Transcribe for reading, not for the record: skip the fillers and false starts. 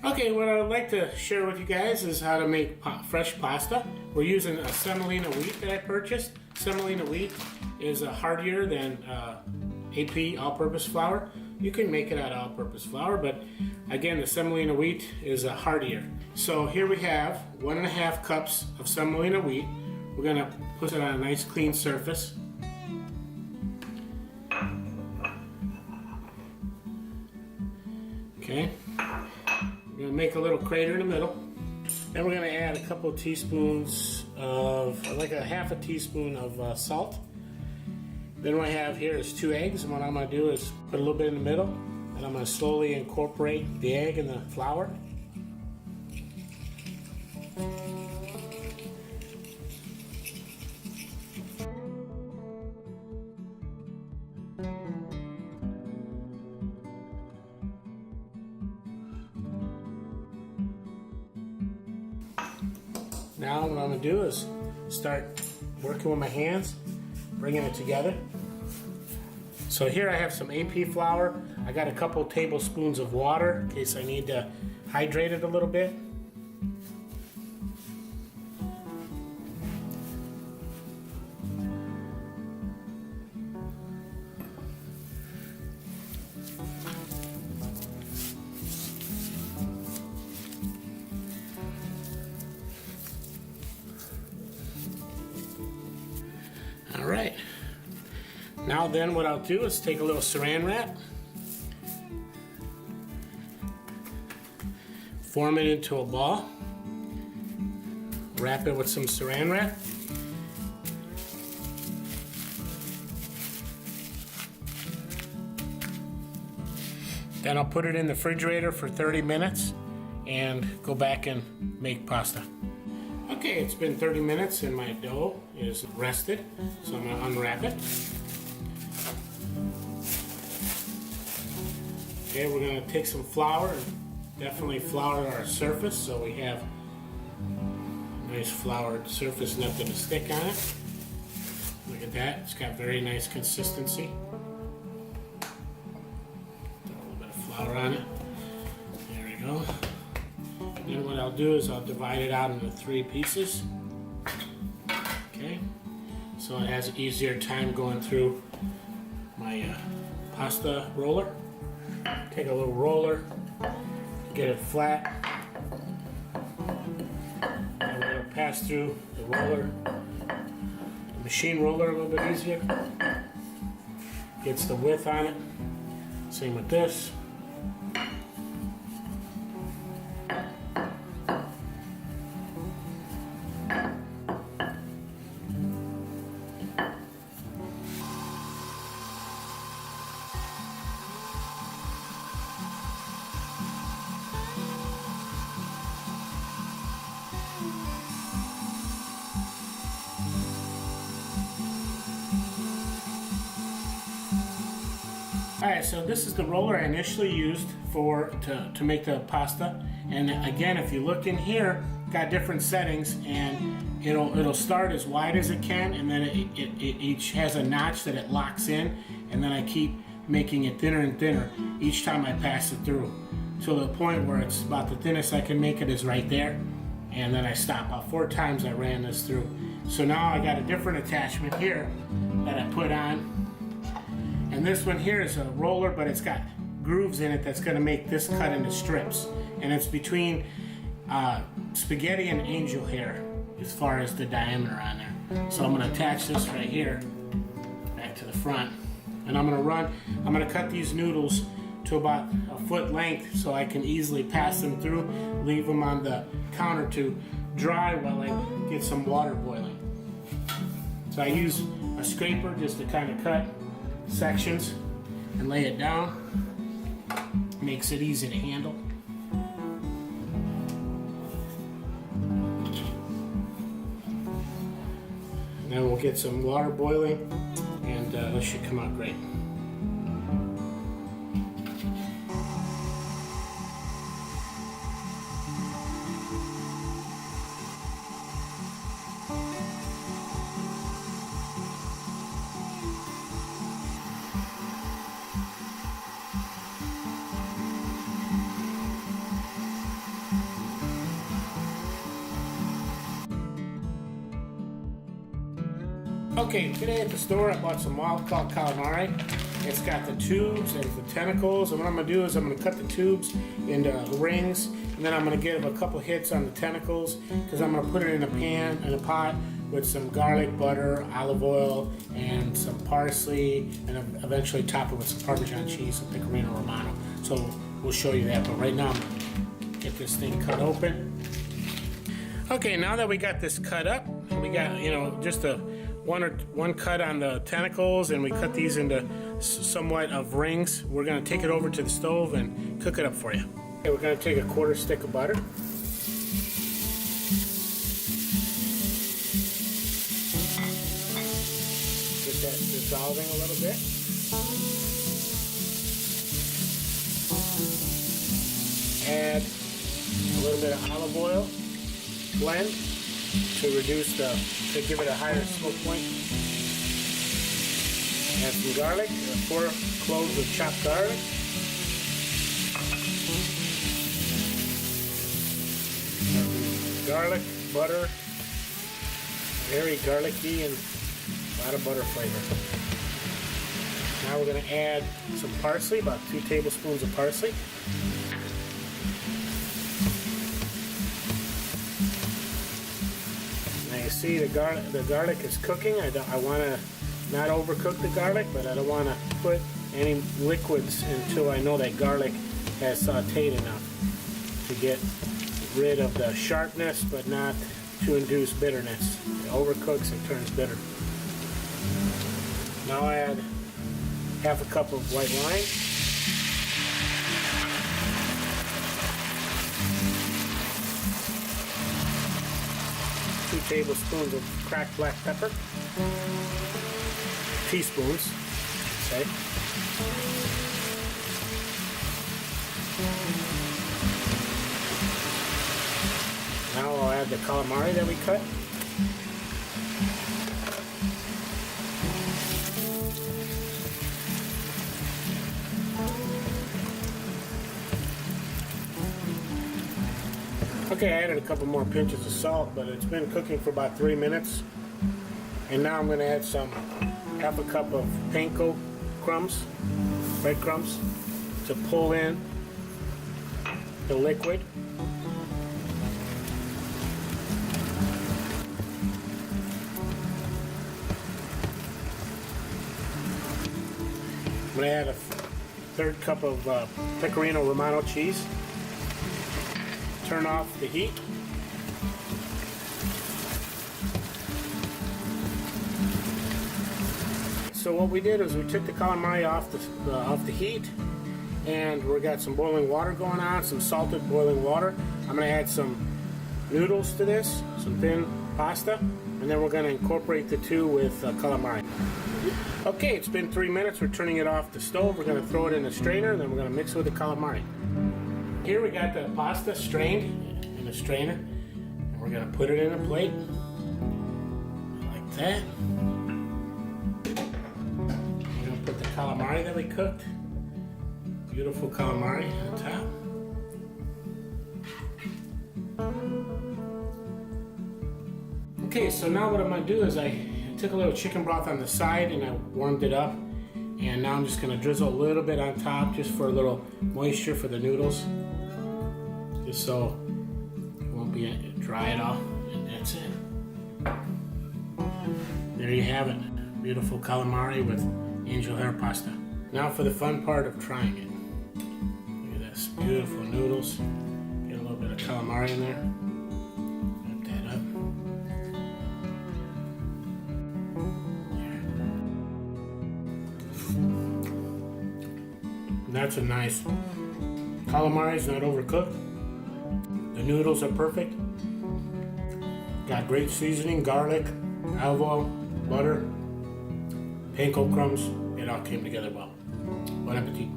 Okay, what I would like to share with you guys is how to make fresh pasta. We're using a semolina wheat that I purchased. Semolina wheat is hardier than AP all-purpose flour. You can make it out of all-purpose flour, but again, the semolina wheat is hardier. So here we have 1.5 cups of semolina wheat. We're gonna put it on a nice clean surface. Okay. We're gonna make a little crater in the middle. Then we're gonna add a couple of teaspoons of, like a half a teaspoon of salt. Then what I have here is 2 eggs, and what I'm gonna do is put a little bit in the middle, and I'm gonna slowly incorporate the egg and the flour. Now what I'm going to do is start working with my hands, bringing it together. So here I have some AP flour. I got a couple tablespoons of water in case I need to hydrate it a little bit. All right, now then what I'll do is take a little saran wrap, form it into a ball, wrap it with some saran wrap, then I'll put it in the refrigerator for 30 minutes and go back and make pasta. Okay, it's been 30 minutes and my dough is rested, so I'm going to unwrap it. Okay, we're going to take some flour and definitely flour our surface so we have a nice floured surface, nothing to stick on it. Look at that, it's got very nice consistency. Throw a little bit of flour on it. There we go. Then what I'll do is I'll divide it out into 3 pieces. Okay, so it has an easier time going through my pasta roller. Take a little roller, get it flat, and it'll pass through the roller, the machine roller a little bit easier. Gets the width on it. Same with this. Alright, so this is the roller I initially used to make the pasta, and again, if you look in here, got different settings, and it'll start as wide as it can, and then it each has a notch that it locks in, and then I keep making it thinner and thinner each time I pass it through, to the point where it's about the thinnest I can make it is right there, and then I stop. About 4 times I ran this through. So now I got a different attachment here that I put on. And this one here is a roller, but it's got grooves in it that's going to make this cut into strips. And it's between spaghetti and angel hair as far as the diameter on there. So I'm going to attach this right here back to the front. And I'm going to cut these noodles to about a foot length so I can easily pass them through, leave them on the counter to dry while I get some water boiling. So I use a scraper just to kind of cut sections and lay it down. Makes it easy to handle. Then we'll get some water boiling, and this should come out great. Okay, today at the store I bought some wild caught calamari. It's got the tubes and the tentacles, and what I'm going to do is I'm going to cut the tubes into rings, and then I'm going to give a couple hits on the tentacles because I'm going to put it in a pan, in a pot with some garlic, butter, olive oil, and some parsley, and eventually top it with some Parmesan cheese, some pecorino romano. So we'll show you that, but right now I'm going to get this thing cut open. Okay, now that we got this cut up, we got, just one cut on the tentacles, and we cut these into somewhat of rings. We're going to take it over to the stove and cook it up for you. Okay, we're going to take a quarter stick of butter. Get that dissolving a little bit. Add a little bit of olive oil blend to give it a higher smoke point. Add some garlic, 4 cloves of chopped garlic. Garlic, butter, very garlicky and a lot of butter flavor. Now we're going to add some parsley, about 2 tablespoons of parsley. Now you see the garlic is cooking. I want to not overcook the garlic, but I don't want to put any liquids until I know that garlic has sauteed enough to get rid of the sharpness, but not to induce bitterness. It overcooks, it turns bitter. Now I add half a cup of white wine. 2 tablespoons of cracked black pepper. Teaspoons, okay. Now I'll add the calamari that we cut. Okay, I added a couple more pinches of salt, but it's been cooking for about 3 minutes. And now I'm going to add half a cup of panko crumbs, breadcrumbs, to pull in the liquid. I'm going to add a 1/3 cup of pecorino romano cheese. Turn off the heat. So what we did is we took the calamari off the heat, and we got some boiling water going on, some salted boiling water. I'm going to add some noodles to this, some thin pasta, and then we're going to incorporate the two with calamari. Okay, it's been 3 minutes. We're turning it off the stove. We're going to throw it in a strainer, and then we're going to mix it with the calamari. Here we got the pasta strained in a strainer, and we're going to put it in a plate like that. We're going to put the calamari that we cooked, beautiful calamari on top. Okay, so now what I'm going to do is I took a little chicken broth on the side and I warmed it up, and now I'm just going to drizzle a little bit on top just for a little moisture for the noodles, just so it won't be dry at all, and that's it. There you have it, beautiful calamari with angel hair pasta. Now for the fun part of trying it. Look at this, beautiful noodles. Get a little bit of calamari in there. Wrap that up. That's a nice calamari. Is not overcooked. The noodles are perfect. Got great seasoning, garlic, olive oil, butter, panko crumbs. It all came together well. Bon appetit.